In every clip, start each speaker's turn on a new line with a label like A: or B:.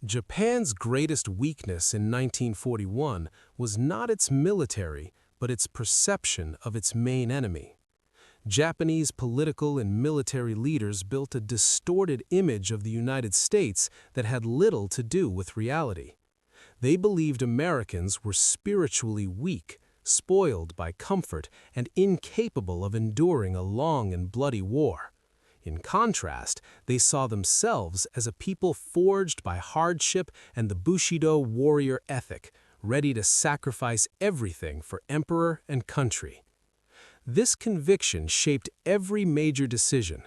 A: Japan's greatest weakness in 1941 was not its military, but its perception of its main enemy. Japanese political and military leaders built a distorted image of the United States that had little to do with reality. They believed Americans were spiritually weak, spoiled by comfort, and incapable of enduring a long and bloody war. In contrast, they saw themselves as a people forged by hardship and the Bushido warrior ethic, ready to sacrifice everything for emperor and country. This conviction shaped every major decision.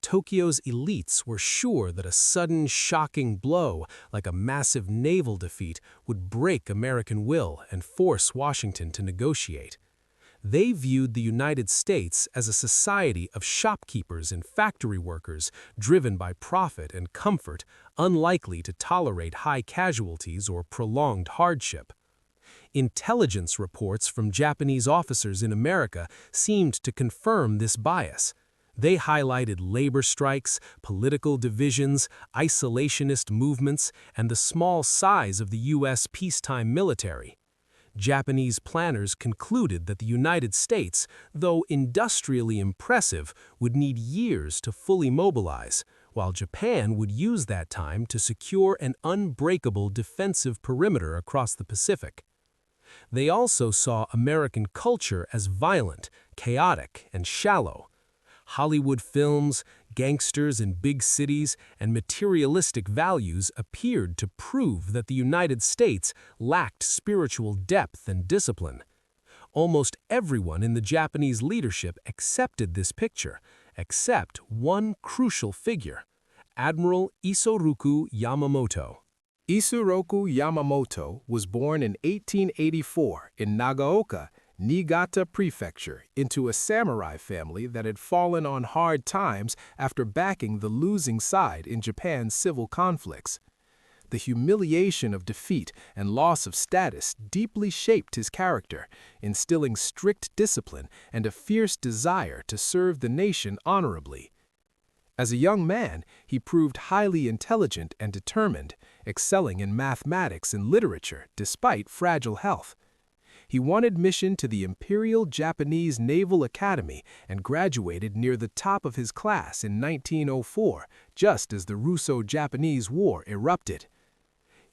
A: Tokyo's elites were sure that a sudden, shocking blow, like a massive naval defeat, would break American will and force Washington to negotiate. They viewed the United States as a society of shopkeepers and factory workers driven by profit and comfort, unlikely to tolerate high casualties or prolonged hardship. Intelligence reports from Japanese officers in America seemed to confirm this bias. They highlighted labor strikes, political divisions, isolationist movements, and the small size of the U.S. peacetime military. Japanese planners concluded that the United States, though industrially impressive, would need years to fully mobilize, while Japan would use that time to secure an unbreakable defensive perimeter across the Pacific. They also saw American culture as violent, chaotic, and shallow. Hollywood films, gangsters in big cities, and materialistic values appeared to prove that the United States lacked spiritual depth and discipline. Almost everyone in the Japanese leadership accepted this picture, except one crucial figure, Admiral Isoroku Yamamoto.
B: Isoroku Yamamoto was born in 1884 in Nagaoka, Niigata Prefecture, into a samurai family that had fallen on hard times after backing the losing side in Japan's civil conflicts. The humiliation of defeat and loss of status deeply shaped his character, instilling strict discipline and a fierce desire to serve the nation honorably. As a young man, he proved highly intelligent and determined, excelling in mathematics and literature despite fragile health. He won admission to the Imperial Japanese Naval Academy and graduated near the top of his class in 1904, just as the Russo-Japanese War erupted.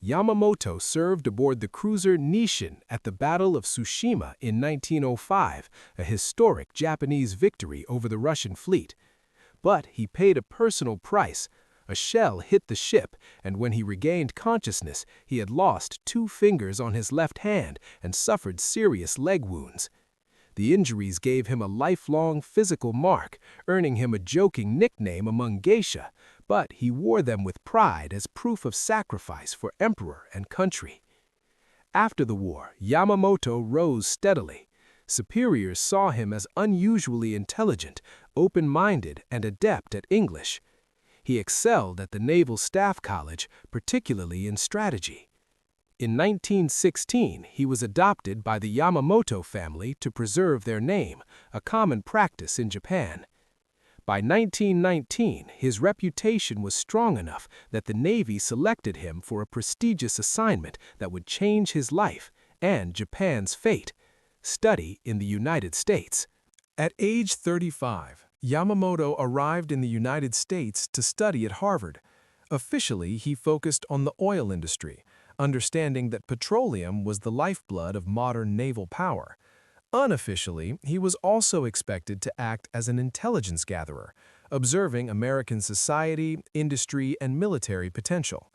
B: Yamamoto served aboard the cruiser Nishin at the Battle of Tsushima in 1905, a historic Japanese victory over the Russian fleet. But he paid a personal price. A shell hit the ship, and when he regained consciousness, he had lost 2 fingers on his left hand and suffered serious leg wounds. The injuries gave him a lifelong physical mark, earning him a joking nickname among geisha, but he wore them with pride as proof of sacrifice for emperor and country. After the war, Yamamoto rose steadily. Superiors saw him as unusually intelligent, open-minded, and adept at English. He excelled at the Naval Staff College, particularly in strategy. In 1916, he was adopted by the Yamamoto family to preserve their name, a common practice in Japan. By 1919, his reputation was strong enough that the Navy selected him for a prestigious assignment that would change his life and Japan's fate: study in the United States. At age 35, Yamamoto arrived in the United States to study at Harvard. Officially, he focused on the oil industry, understanding that petroleum was the lifeblood of modern naval power. Unofficially, he was also expected to act as an intelligence gatherer, observing American society, industry, and military potential.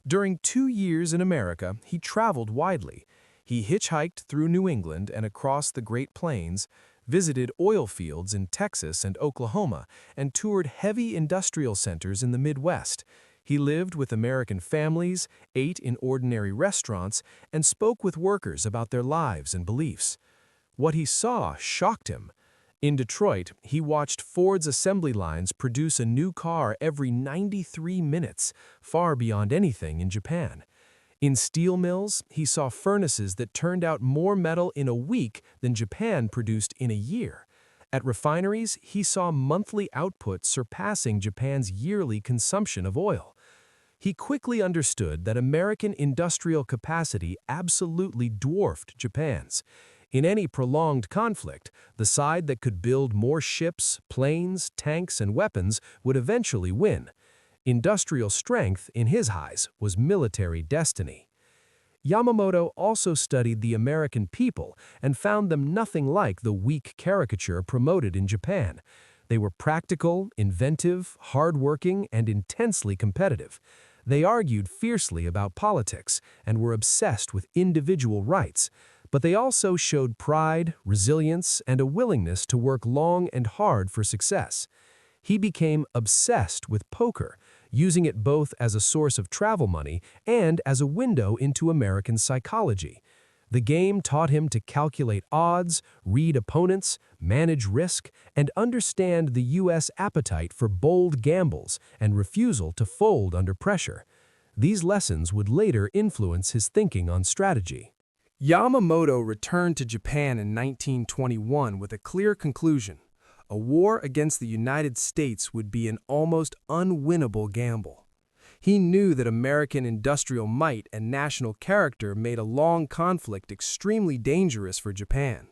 B: During 2 years in America, he traveled widely. He hitchhiked through New England and across the Great Plains, visited oil fields in Texas and Oklahoma, and toured heavy industrial centers in the Midwest. He lived with American families, ate in ordinary restaurants, and spoke with workers about their lives and beliefs. What he saw shocked him. In Detroit, he watched Ford's assembly lines produce a new car every 93 minutes, far beyond anything in Japan. In steel mills, he saw furnaces that turned out more metal in a week than Japan produced in a year. At refineries, he saw monthly output surpassing Japan's yearly consumption of oil.
A: He quickly understood that American industrial capacity absolutely dwarfed Japan's. In any prolonged conflict, the side that could build more ships, planes, tanks, and weapons would eventually win. Industrial strength, in his eyes, was military destiny. Yamamoto also studied the American people and found them nothing like the weak caricature promoted in Japan. They were practical, inventive, hardworking, and intensely competitive. They argued fiercely about politics and were obsessed with individual rights, but they also showed pride, resilience, and a willingness to work long and hard for success. He became obsessed with poker, using it both as a source of travel money and as a window into American psychology. The game taught him to calculate odds, read opponents, manage risk, and understand the U.S. appetite for bold gambles and refusal to fold under pressure. These lessons would later influence his thinking on strategy.
B: Yamamoto returned to Japan in 1921 with a clear conclusion. A war against the United States would be an almost unwinnable gamble. He knew that American industrial might and national character made a long conflict extremely dangerous for Japan.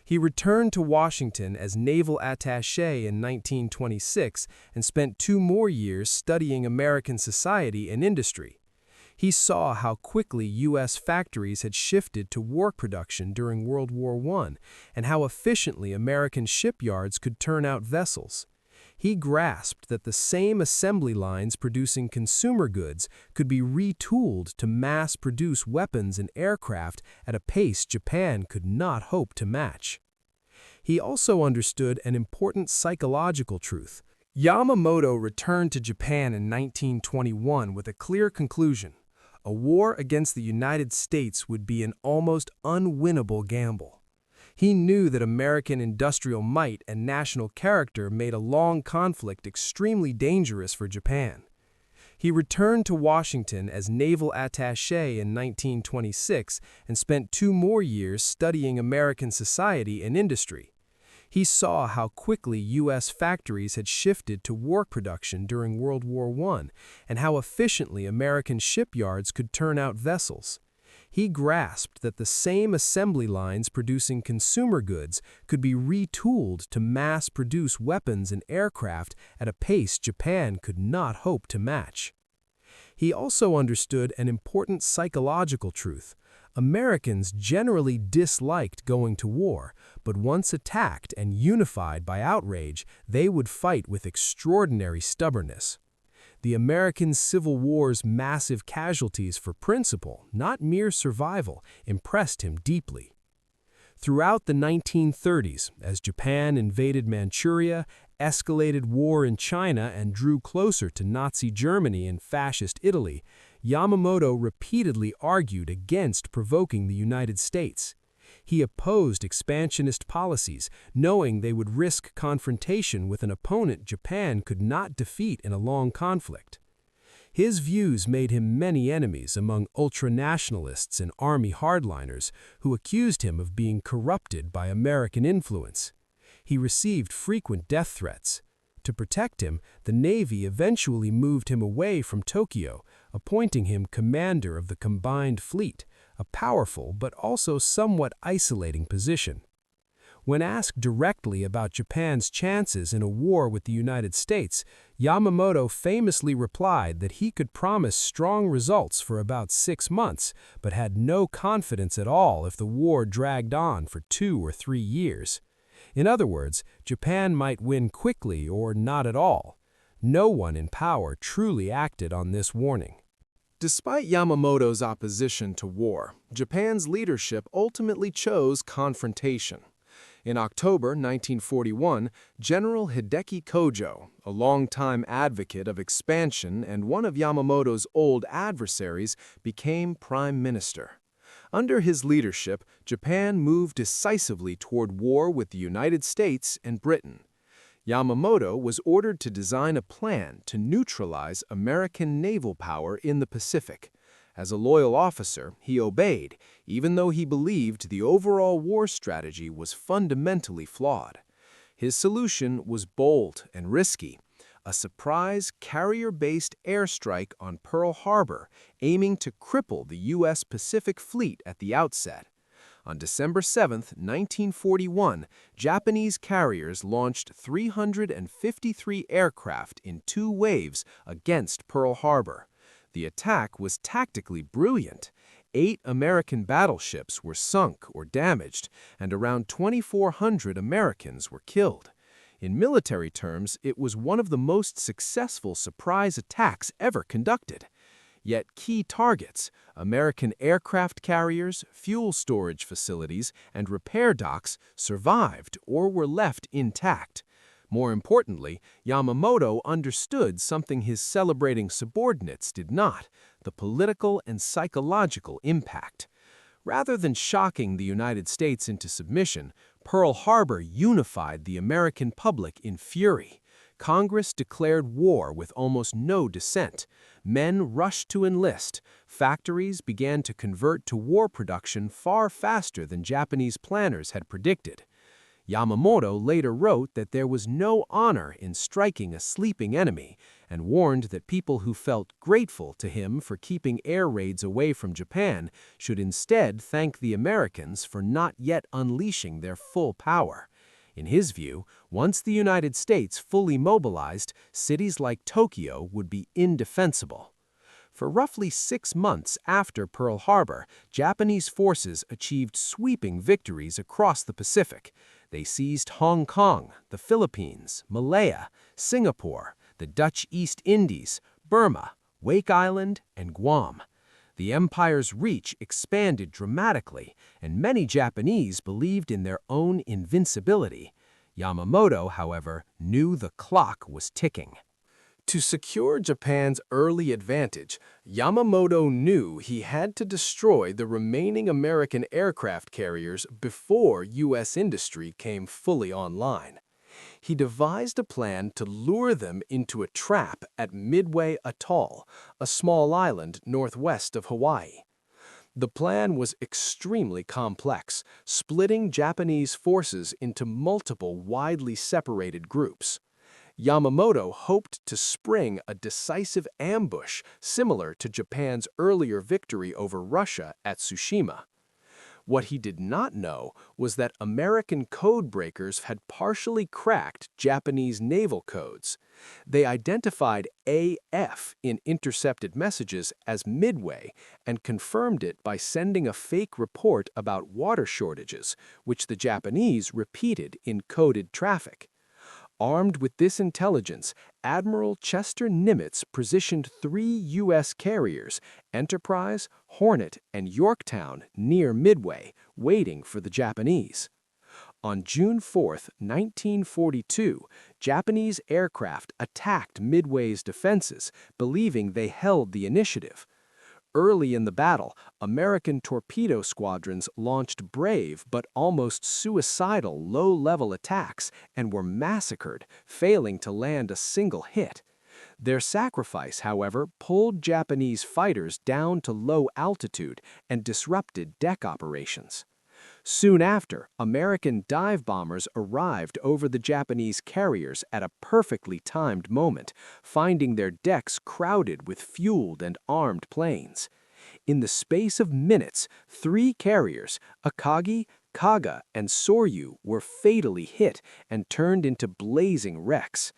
B: He returned to Washington as naval attaché in 1926 and spent 2 more years studying American society and industry. He saw how quickly U.S. factories had shifted to war production during World War I and how efficiently American shipyards could turn out vessels. He grasped that the same assembly lines producing consumer goods could be retooled to mass-produce weapons and aircraft at a pace Japan could not hope to match. He also understood an important psychological truth. Yamamoto returned to Japan in 1921 with a clear conclusion. A war against the United States would be an almost unwinnable gamble. He knew that American industrial might and national character made a long conflict extremely dangerous for Japan. He returned to Washington as naval attaché in 1926 and spent 2 more years studying American society and industry. He saw how quickly U.S. factories had shifted to war production during World War I and how efficiently American shipyards could turn out vessels. He grasped that the same assembly lines producing consumer goods could be retooled to mass-produce weapons and aircraft at a pace Japan could not hope to match. He also understood an important psychological truth. Americans generally disliked going to war, but once attacked and unified by outrage, they would fight with extraordinary stubbornness. The American Civil War's massive casualties for principle, not mere survival, impressed him deeply. Throughout the 1930s, as Japan invaded Manchuria, escalated war in China, and drew closer to Nazi Germany and Fascist Italy, Yamamoto repeatedly argued against provoking the United States. He opposed expansionist policies, knowing they would risk confrontation with an opponent Japan could not defeat in a long conflict. His views made him many enemies among ultranationalists and army hardliners who accused him of being corrupted by American influence. He received frequent death threats. To protect him, the Navy eventually moved him away from Tokyo, appointing him commander of the combined fleet, a powerful but also somewhat isolating position. When asked directly about Japan's chances in a war with the United States, Yamamoto famously replied that he could promise strong results for about 6 months, but had no confidence at all if the war dragged on for 2 or 3 years. In other words, Japan might win quickly or not at all. No one in power truly acted on this warning. Despite Yamamoto's opposition to war, Japan's leadership ultimately chose confrontation. In October 1941, General Hideki Kojo, a longtime advocate of expansion and one of Yamamoto's old adversaries, became prime minister. Under his leadership, Japan moved decisively toward war with the United States and Britain. Yamamoto was ordered to design a plan to neutralize American naval power in the Pacific. As a loyal officer, he obeyed, even though he believed the overall war strategy was fundamentally flawed. His solution was bold and risky: a surprise carrier-based airstrike on Pearl Harbor, aiming to cripple the U.S. Pacific Fleet at the outset. On December 7, 1941, Japanese carriers launched 353 aircraft in 2 waves against Pearl Harbor. The attack was tactically brilliant. 8 American battleships were sunk or damaged, and around 2,400 Americans were killed. In military terms, it was one of the most successful surprise attacks ever conducted. Yet key targets, American aircraft carriers, fuel storage facilities, and repair docks, survived or were left intact. More importantly, Yamamoto understood something his celebrating subordinates did not: the political and psychological impact. Rather than shocking the United States into submission, Pearl Harbor unified the American public in fury. Congress declared war with almost no dissent. Men rushed to enlist. Factories began to convert to war production far faster than Japanese planners had predicted. Yamamoto later wrote that there was no honor in striking a sleeping enemy, and warned that people who felt grateful to him for keeping air raids away from Japan should instead thank the Americans for not yet unleashing their full power. In his view, once the United States fully mobilized, cities like Tokyo would be indefensible. For roughly 6 months after Pearl Harbor, Japanese forces achieved sweeping victories across the Pacific. They seized Hong Kong, the Philippines, Malaya, Singapore, the Dutch East Indies, Burma, Wake Island, and Guam. The empire's reach expanded dramatically, and many Japanese believed in their own invincibility. Yamamoto, however, knew the clock was ticking. To secure Japan's early advantage, Yamamoto knew he had to destroy the remaining American aircraft carriers before U.S. industry came fully online. He devised a plan to lure them into a trap at Midway Atoll, a small island northwest of Hawaii. The plan was extremely complex, splitting Japanese forces into multiple widely separated groups. Yamamoto hoped to spring a decisive ambush similar to Japan's earlier victory over Russia at Tsushima. What he did not know was that American code breakers had partially cracked Japanese naval codes. They identified AF in intercepted messages as Midway and confirmed it by sending a fake report about water shortages, which the Japanese repeated in coded traffic. Armed with this intelligence, Admiral Chester Nimitz positioned 3 U.S. carriers, Enterprise, Hornet, and Yorktown, near Midway, waiting for the Japanese. On June 4, 1942, Japanese aircraft attacked Midway's defenses, believing they held the initiative. Early in the battle, American torpedo squadrons launched brave but almost suicidal low-level attacks and were massacred, failing to land a single hit. Their sacrifice, however, pulled Japanese fighters down to low altitude and disrupted deck operations. Soon after, American dive bombers arrived over the Japanese carriers at a perfectly timed moment, finding their decks crowded with fueled and armed planes. In the space of minutes, 3 carriers, Akagi, Kaga, and Soryu, were fatally hit and turned into blazing wrecks.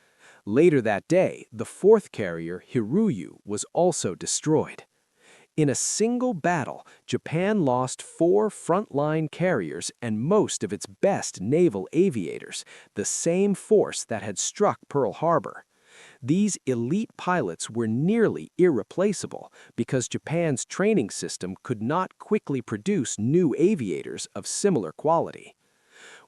B: Later that day, the 4th carrier, Hiruyu, was also destroyed. In a single battle, Japan lost 4 frontline carriers and most of its best naval aviators, the same force that had struck Pearl Harbor. These elite pilots were nearly irreplaceable because Japan's training system could not quickly produce new aviators of similar quality.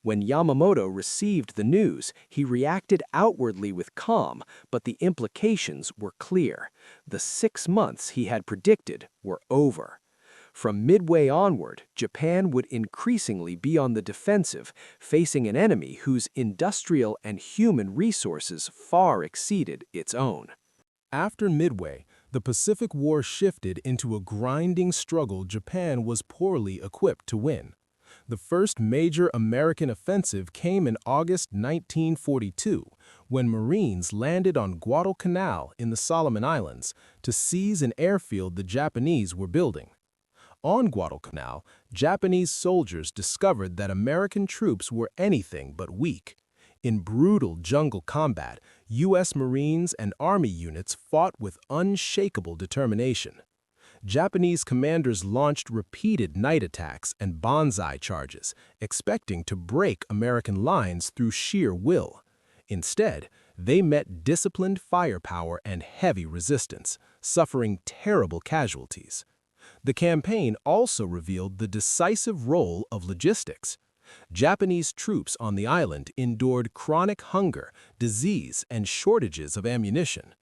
B: When Yamamoto received the news, he reacted outwardly with calm, but the implications were clear. The 6 months he had predicted were over. From Midway onward, Japan would increasingly be on the defensive, facing an enemy whose industrial and human resources far exceeded its own.
A: After Midway, the Pacific War shifted into a grinding struggle Japan was poorly equipped to win.
B: The first major American offensive came in August 1942, when Marines landed on Guadalcanal in the Solomon Islands to seize an airfield the Japanese were building. On Guadalcanal, Japanese soldiers discovered that American troops were anything but weak. In brutal jungle combat, U.S. Marines and Army units fought with unshakable determination. Japanese commanders launched repeated night attacks and banzai charges, expecting to break American lines through sheer will. Instead, they met disciplined firepower and heavy resistance, suffering terrible casualties. The campaign also revealed the decisive role of logistics. Japanese troops on the island endured chronic hunger, disease, and shortages of ammunition.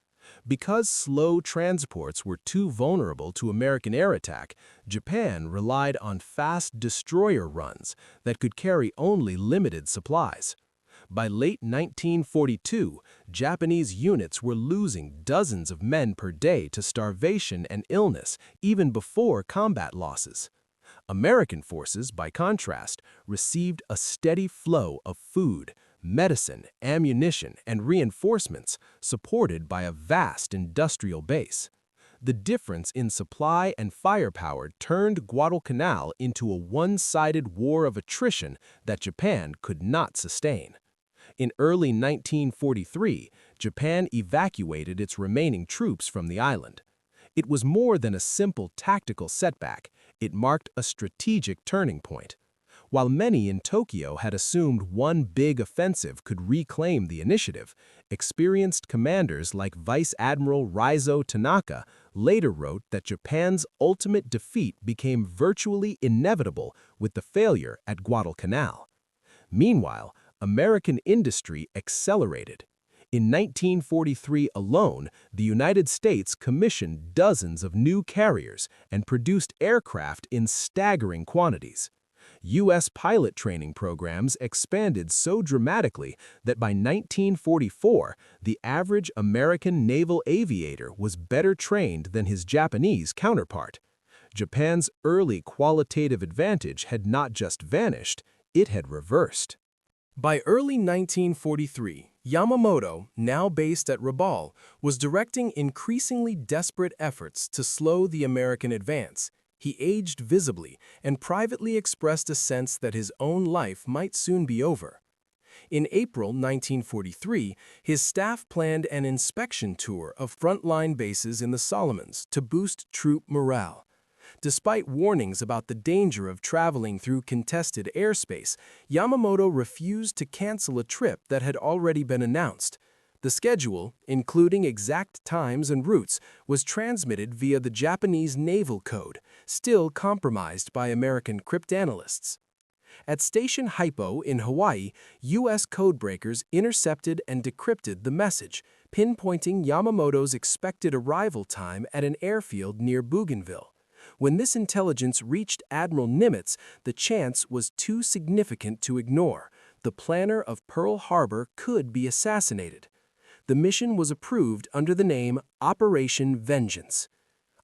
B: Because slow transports were too vulnerable to American air attack, Japan relied on fast destroyer runs that could carry only limited supplies. By late 1942, Japanese units were losing dozens of men per day to starvation and illness, even before combat losses. American forces, by contrast, received a steady flow of food, medicine, ammunition, and reinforcements, supported by a vast industrial base. The difference in supply and firepower turned Guadalcanal into a one-sided war of attrition that Japan could not sustain. In early 1943, Japan evacuated its remaining troops from the island. It was more than a simple tactical setback. It marked a strategic turning point. While many in Tokyo had assumed one big offensive could reclaim the initiative, experienced commanders like Vice Admiral Raizo Tanaka later wrote that Japan's ultimate defeat became virtually inevitable with the failure at Guadalcanal. Meanwhile, American industry accelerated. In 1943 alone, the United States commissioned dozens of new carriers and produced aircraft in staggering quantities. U.S. pilot training programs expanded so dramatically that by 1944, the average American naval aviator was better trained than his Japanese counterpart. Japan's early qualitative advantage had not just vanished, it had reversed. By early 1943, Yamamoto, now based at Rabaul, was directing increasingly desperate efforts to slow the American advance. He aged visibly and privately expressed a sense that his own life might soon be over. In April 1943, his staff planned an inspection tour of frontline bases in the Solomons to boost troop morale. Despite warnings about the danger of traveling through contested airspace, Yamamoto refused to cancel a trip that had already been announced. The schedule, including exact times and routes, was transmitted via the Japanese Naval Code, still compromised by American cryptanalysts. At Station Hypo in Hawaii, U.S. codebreakers intercepted and decrypted the message, pinpointing Yamamoto's expected arrival time at an airfield near Bougainville. When this intelligence reached Admiral Nimitz, the chance was too significant to ignore. The planner of Pearl Harbor could be assassinated. The mission was approved under the name Operation Vengeance.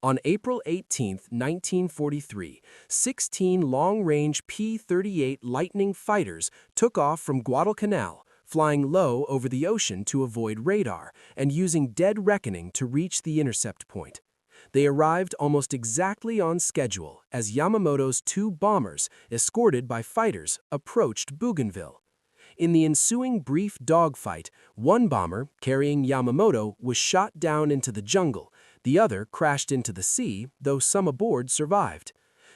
B: On April 18, 1943, 16 long-range P-38 Lightning fighters took off from Guadalcanal, flying low over the ocean to avoid radar and using dead reckoning to reach the intercept point. They arrived almost exactly on schedule as Yamamoto's two bombers, escorted by fighters, approached Bougainville. In the ensuing brief dogfight, one bomber, carrying Yamamoto, was shot down into the jungle. The other crashed into the sea, though some aboard survived.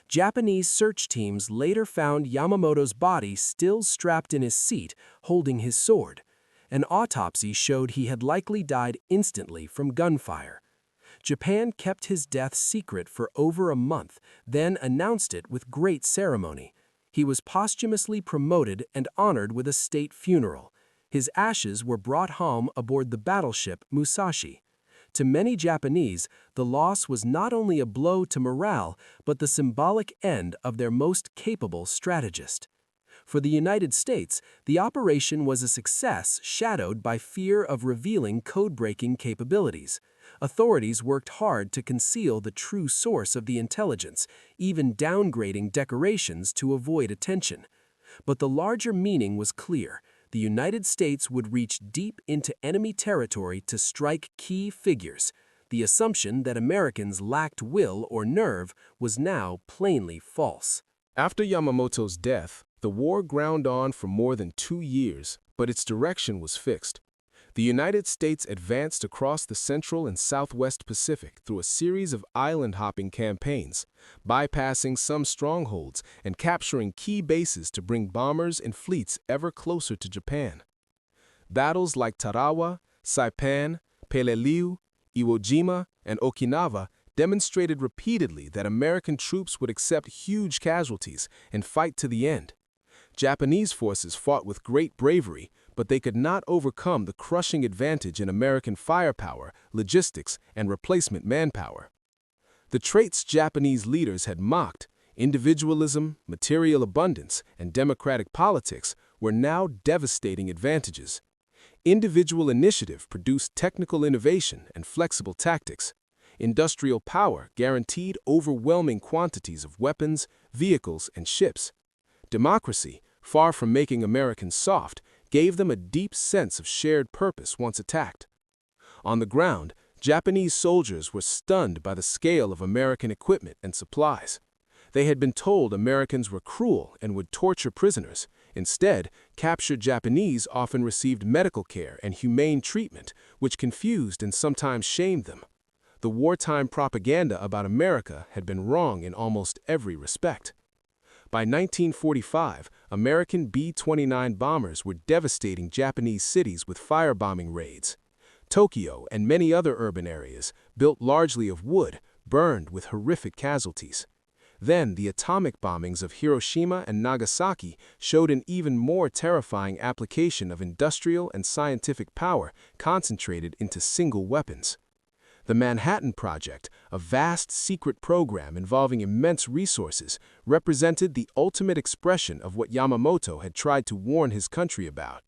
B: Japanese search teams later found Yamamoto's body still strapped in his seat, holding his sword. An autopsy showed he had likely died instantly from gunfire. Japan kept his death secret for over a month, then announced it with great ceremony. He was posthumously promoted and honored with a state funeral. His ashes were brought home aboard the battleship Musashi. To many Japanese, the loss was not only a blow to morale, but the symbolic end of their most capable strategist. For the United States, the operation was a success shadowed by fear of revealing code-breaking capabilities.
C: Authorities worked hard to conceal the true source of the intelligence, even downgrading decorations to avoid attention. But the larger meaning was clear. The United States would reach deep into enemy territory to strike key figures. The assumption that Americans lacked will or nerve was now plainly false.
B: After Yamamoto's death, the war ground on for more than 2 years, but its direction was fixed. The United States advanced across the Central and Southwest Pacific through a series of island-hopping campaigns, bypassing some strongholds and capturing key bases to bring bombers and fleets ever closer to Japan. Battles like Tarawa, Saipan, Peleliu, Iwo Jima, and Okinawa demonstrated repeatedly that American troops would accept huge casualties and fight to the end. Japanese forces fought with great bravery, but they could not overcome the crushing advantage in American firepower, logistics, and replacement manpower. The traits Japanese leaders had mocked, individualism, material abundance, and democratic politics, were now devastating advantages. Individual initiative produced technical innovation and flexible tactics. Industrial power guaranteed overwhelming quantities of weapons, vehicles, and ships. Democracy, far from making Americans soft, gave them a deep sense of shared purpose once attacked. On the ground, Japanese soldiers were stunned by the scale of American equipment and supplies. They had been told Americans were cruel and would torture prisoners. Instead, captured Japanese often received medical care and humane treatment, which confused and sometimes shamed them. The wartime propaganda about America had been wrong in almost every respect. By 1945, American B-29 bombers were devastating Japanese cities with firebombing raids. Tokyo and many other urban areas, built largely of wood, burned with horrific casualties. Then, the atomic bombings of Hiroshima and Nagasaki showed an even more terrifying application of industrial and scientific power concentrated into single weapons. The Manhattan Project, a vast secret program involving immense resources, represented the ultimate expression of what Yamamoto had tried to warn his country about: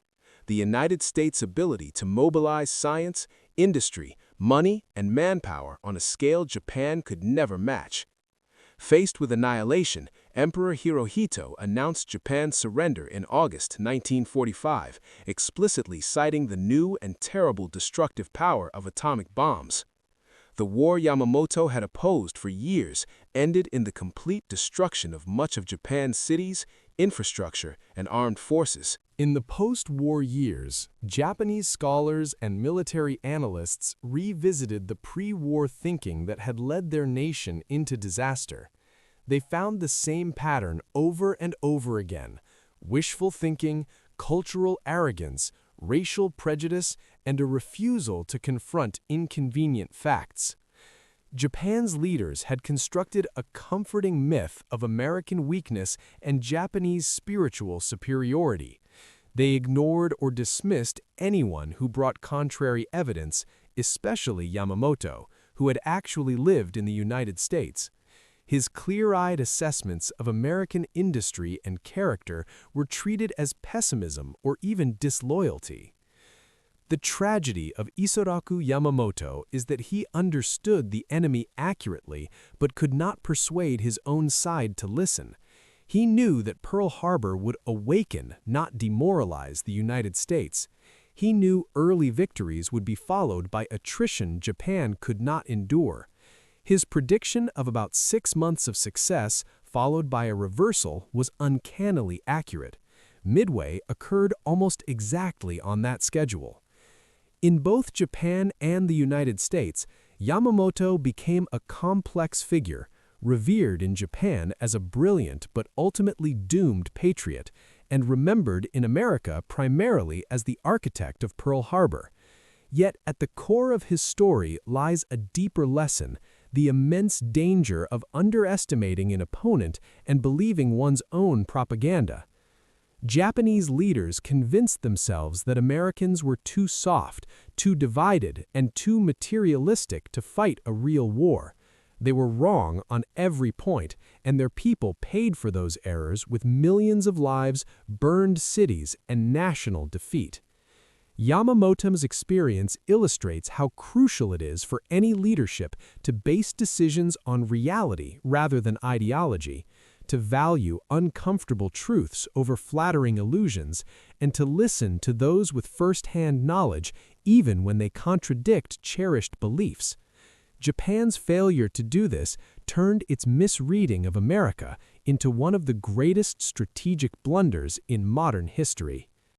B: the United States' ability to mobilize science, industry, money, and manpower on a scale Japan could never match. Faced with annihilation, Emperor Hirohito announced Japan's surrender in August 1945, explicitly citing the new and terrible destructive power of atomic bombs. The war Yamamoto had opposed for years ended in the complete destruction of much of Japan's cities, infrastructure, and armed forces.
A: In the post-war years, Japanese scholars and military analysts revisited the pre-war thinking that had led their nation into disaster. They found the same pattern over and over again: wishful thinking, cultural arrogance, racial prejudice, and a refusal to confront inconvenient facts. Japan's leaders had constructed a comforting myth of American weakness and Japanese spiritual superiority. They ignored or dismissed anyone who brought contrary evidence, especially Yamamoto, who had actually lived in the United States. His clear-eyed assessments of American industry and character were treated as pessimism or even disloyalty. The tragedy of Isoroku Yamamoto is that he understood the enemy accurately but could not persuade his own side to listen. He knew that Pearl Harbor would awaken, not demoralize, the United States. He knew early victories would be followed by attrition Japan could not endure. His prediction of about 6 months of success, followed by a reversal, was uncannily accurate. Midway occurred almost exactly on that schedule. In both Japan and the United States, Yamamoto became a complex figure, revered in Japan as a brilliant but ultimately doomed patriot, and remembered in America primarily as the architect of Pearl Harbor. Yet at the core of his story lies a deeper lesson: the immense danger of underestimating an opponent and believing one's own propaganda. Japanese leaders convinced themselves that Americans were too soft, too divided, and too materialistic to fight a real war. They were wrong on every point, and their people paid for those errors with millions of lives, burned cities, and national defeat. Yamamoto's experience illustrates how crucial it is for any leadership to base decisions on reality rather than ideology, to value uncomfortable truths over flattering illusions, and to listen to those with first-hand knowledge even when they contradict cherished beliefs. Japan's failure to do this turned its misreading of America into one of the greatest strategic blunders in modern history.